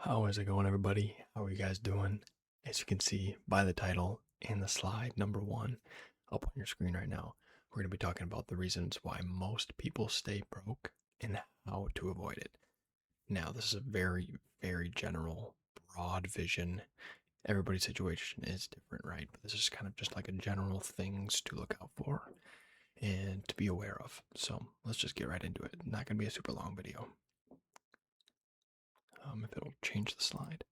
How is it going, everybody? How are you guys doing? As you can see by the title and the slide number one up on your screen right now, we're going to be talking about the reasons why most people stay broke and how to avoid it. Now, this is a very, very general, broad vision. Everybody's situation is different, right? But this is kind of just like a general things to look out for and to be aware of. So let's just get right into it. Not going to be a super long video. If it'll change the slide.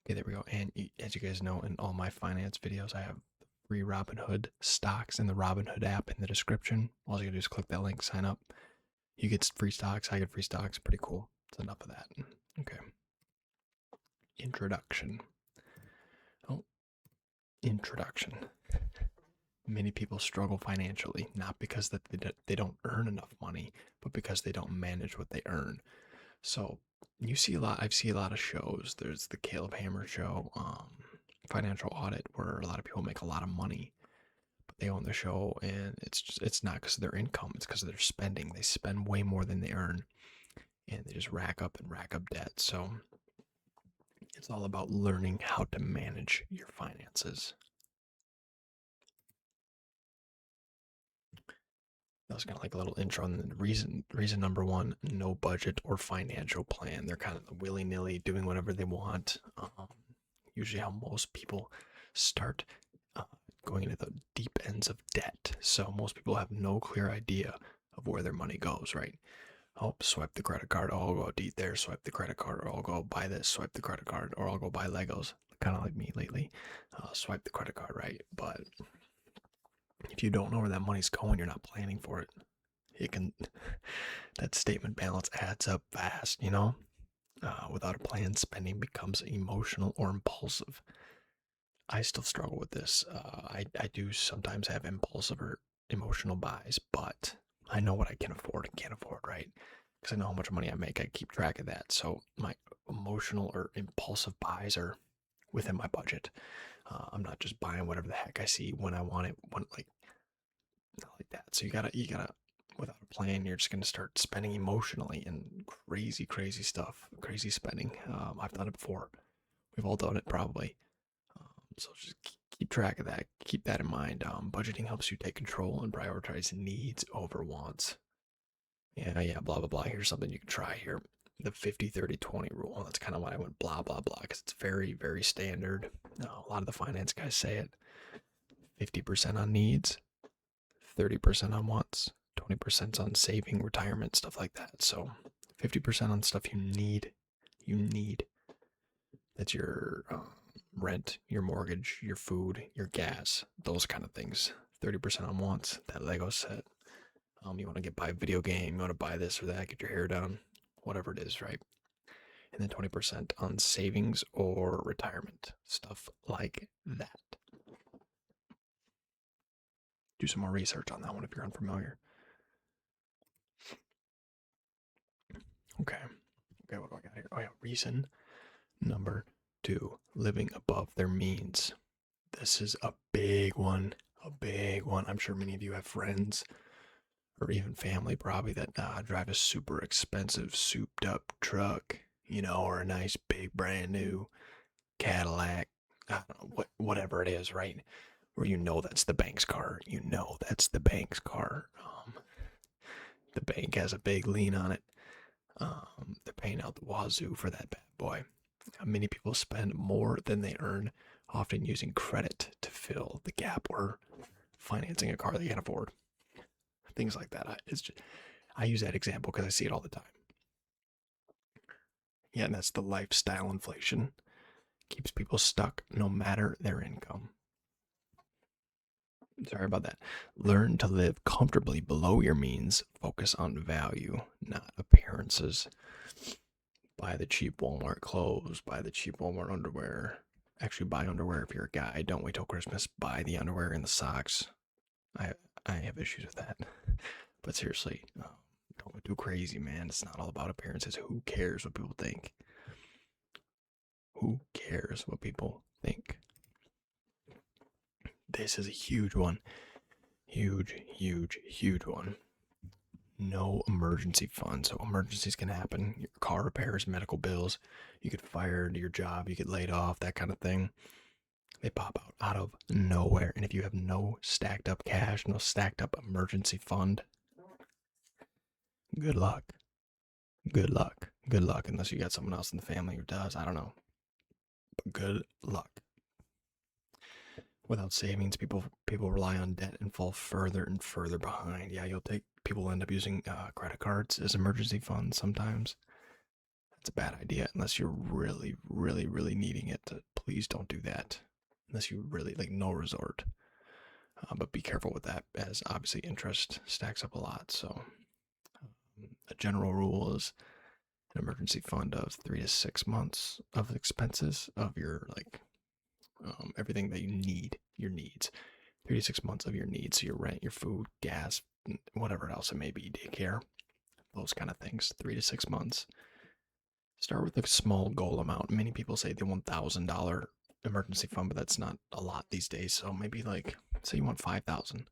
Okay, there we go. And as you guys know, in all my finance videos, I have free Robinhood stocks in the Robinhood app in the description. All you gotta do is click that link, sign up. You get free stocks, I get free stocks. Pretty cool. That's enough of that. Okay. Introduction. Oh, introduction. Many people struggle financially, not because that they don't earn enough money, but because they don't manage what they earn. So you see a lot. I've seen a lot of shows. There's the Caleb Hammer show, Financial Audit, where a lot of people make a lot of money, but they own the show, and it's not because of their income. It's because of their spending. They spend way more than they earn, and they just rack up and rack up debt. So it's all about learning how to manage your finances. That was kind of like a little intro. And the reason number one, no budget or financial plan. They're kind of willy nilly doing whatever they want. Usually, how most people start uh, going into the deep ends of debt. So most people have no clear idea of where their money goes, right? Oh, swipe the credit card. Oh, I'll go eat there. Swipe the credit card, or I'll go buy this. Swipe the credit card, or I'll go buy Legos. Kind of like me lately. Swipe the credit card, right? But if you don't know where that money's going, you're not planning for it. It can that statement balance adds up fast, you know. Without a plan, spending becomes emotional or impulsive. I still struggle with this. I do sometimes have impulsive or emotional buys, but I know what I can afford and can't afford, right? Because I know how much money I make. I keep track of that. So my emotional or impulsive buys are within my budget. I'm not just buying whatever the heck I see when I want it, like not like that. So you gotta without a plan, you're just gonna start spending emotionally and crazy, crazy stuff, crazy spending. I've done it before. We've all done it probably. So just keep track of that. Keep that in mind. Budgeting helps you take control and prioritize needs over wants. Yeah, blah, blah, blah. Here's something you can try here. The 50-30-20 rule. That's kind of why I went blah, blah, blah, because it's very, very standard. A lot of the finance guys say it. 50% on needs, 30% on wants, 20% on saving, retirement, stuff like that. So 50% on stuff you need. You need. That's your rent, your mortgage, your food, your gas, those kind of things. 30% on wants, that Lego set. You want to buy a video game, you want to buy this or that, get your hair done, whatever it is, right? And then 20% on savings or retirement, stuff like that. Do some more research on that one if you're unfamiliar. Okay. Okay, what do I got here? Oh, yeah, reason number two, living above their means. This is a big one. A big one. I'm sure many of you have friends or even family probably that drive a super expensive, souped up truck, or a nice big brand new Cadillac. I don't know, whatever it is, right? Where that's the bank's car. That's the bank's car. The bank has a big lien on it. They're paying out the wazoo for that bad boy. Many people spend more than they earn, often using credit to fill the gap or financing a car they can't afford. Things like that. I use that example because I see it all the time. Yeah, and that's the lifestyle inflation. Keeps people stuck no matter their income. Sorry about that. Learn to live comfortably below your means. Focus on value, not appearances. Buy the cheap Walmart clothes, buy the cheap Walmart underwear. Actually, buy underwear if you're a guy. Don't wait till Christmas. Buy the underwear and the socks. I I have issues with that. But seriously, don't go too crazy, man. It's not all about appearances. Who cares what people think? Who cares what people think? This is a huge one. Huge, huge, huge one. no emergency fund. So emergencies can happen. Your car repairs, medical bills, you get fired, your job, you get laid off, that kind of thing. They pop out of nowhere. And if you have no stacked up cash, no stacked up emergency fund, good luck. Good luck. Good luck, unless you got someone else in the family who does. I don't know. But good luck. Without savings, people rely on debt and fall further and further behind. Yeah, people end up using credit cards as emergency funds sometimes. That's a bad idea unless you're really, really, really needing it. Please don't do that unless you really like no resort. But be careful with that, as obviously interest stacks up a lot. So a general rule is an emergency fund of 3 to 6 months of expenses of your everything that you need, your needs. 3 to 6 months of your needs, so your rent, your food, gas, whatever else it may be, daycare, those kind of things. 3 to 6 months. Start with a small goal amount. Many people say they want $1,000 emergency fund, but that's not a lot these days. So maybe say you want 5,000.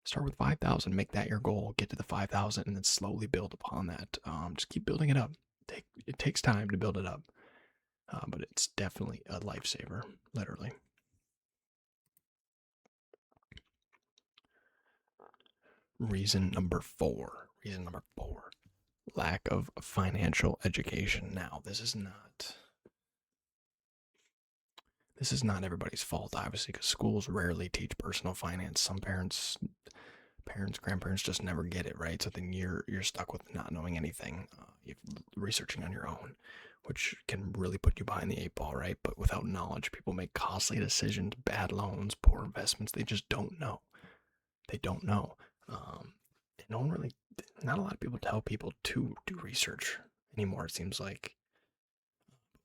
Start with 5,000. Make that your goal. Get to the 5,000, and then slowly build upon that. Just keep building it up. It takes time to build it up, but it's definitely a lifesaver, literally. Reason number four. Lack of financial education. Now, this is not everybody's fault, obviously, because schools rarely teach personal finance. Some parents, grandparents just never get it, right? So then you're stuck with not knowing anything, researching on your own, which can really put you behind the 8 ball, right? But without knowledge, people make costly decisions, bad loans, poor investments. They just don't know. They don't know. Not a lot of people tell people to do research anymore. It seems like,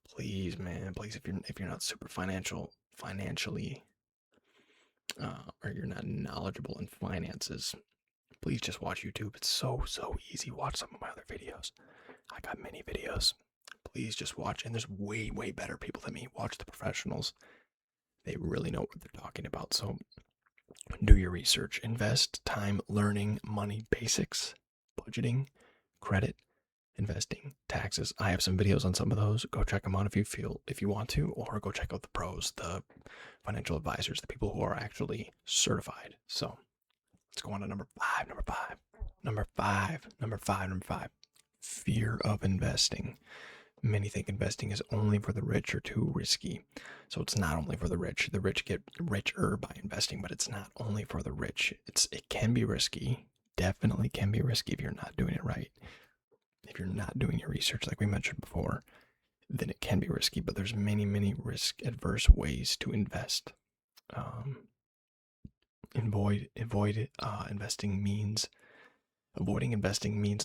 please, man, please, if you're not super financially, or you're not knowledgeable in finances, please just watch YouTube. It's so easy. Watch some of my other videos. I got many videos. Please just watch, and there's way better people than me. Watch the professionals. They really know what they're talking about. So do your research. Invest time learning money basics, budgeting, credit, investing, taxes. I have some videos on some of those. Go check them out if you want to, or go check out the pros, the financial advisors, the people who are actually certified. So let's go on to number five. Fear of investing. Many think investing is only for the rich or too risky. So it's not only for the rich. The rich get richer by investing, but it's not only for the rich. It can be risky. Definitely can be risky if you're not doing it right. If you're not doing your research, like we mentioned before, then it can be risky. But there's many risk-adverse ways to invest. Avoiding investing means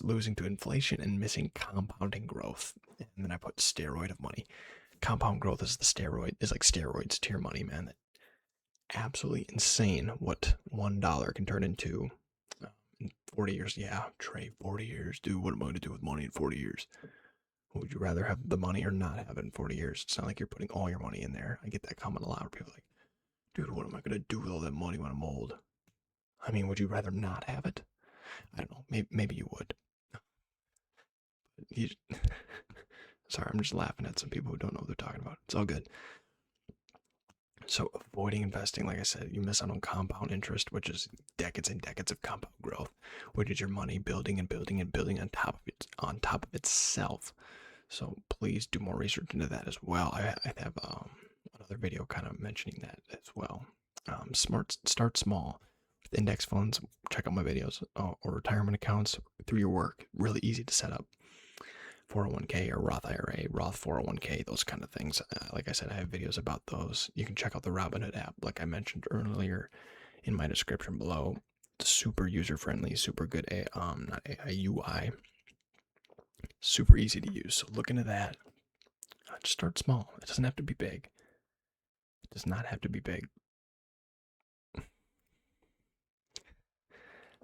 losing to inflation and missing compounding growth. And then I put steroid of money. Compound growth is like steroids to your money, man. That absolutely insane what $1 can turn into in 40 years. Yeah, Trey, 40 years, dude. What am I going to do with money in 40 years? Would you rather have the money or not have it in 40 years? It's not like you're putting all your money in there. I get that comment a lot where people are like, dude, what am I going to do with all that money when I'm old? I mean, would you rather not have it? I don't know. Maybe you would. Sorry, I'm just laughing at some people who don't know what they're talking about. It's all good. So avoiding investing, like I said, you miss out on compound interest, which is decades and decades of compound growth, which is your money building and building and building on top of itself. So please do more research into that as well. I have another video kind of mentioning that as well. Start small. With index funds, check out my videos, or retirement accounts through your work. Really easy to set up. 401k or Roth IRA, Roth 401k, those kind of things. Like I said, I have videos about those. You can check out the Robinhood app, like I mentioned earlier in my description below. Super user-friendly, super good not AI, UI. Super easy to use. So look into that. Just start small. It doesn't have to be big. It does not have to be big.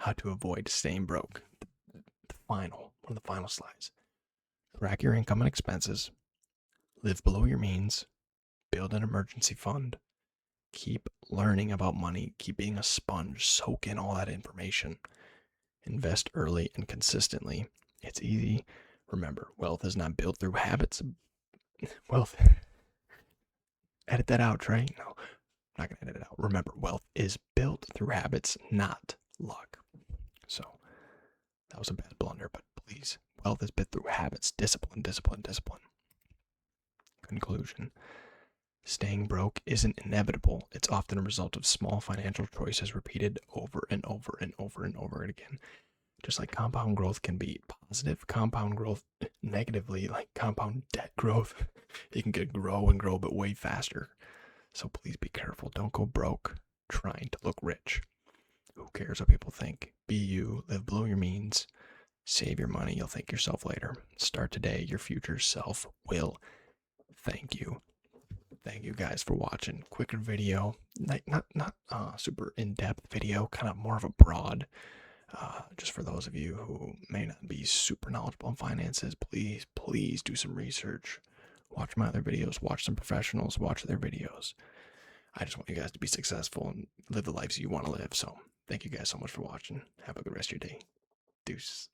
How to avoid staying broke. One of the final slides. Track your income and expenses. Live below your means. Build an emergency fund. Keep learning about money. Keep being a sponge. Soak in all that information. Invest early and consistently. It's easy. Remember, wealth is not built through habits. Wealth, edit that out, Trey. No, I'm not going to edit it out. Remember, wealth is built through habits, not luck. So that was a bad blunder, but please, wealth is built through habits, discipline, discipline, discipline. Conclusion. Staying broke isn't inevitable. It's often a result of small financial choices repeated over and over and over and over again. Just like compound growth can be positive, compound growth negatively, like compound debt growth, it can get grow and grow, but way faster. So please be careful. Don't go broke trying to look rich. Who cares what people think? Be you, live below your means, save your money. You'll thank yourself later. Start today. Your future self will thank you. Thank you guys for watching. Quicker video, like not super in-depth video, kind of more of a broad. Just for those of you who may not be super knowledgeable in finances, please do some research. Watch my other videos. Watch some professionals. Watch their videos. I just want you guys to be successful and live the lives you want to live. So thank you guys so much for watching. Have a good rest of your day. Deuce.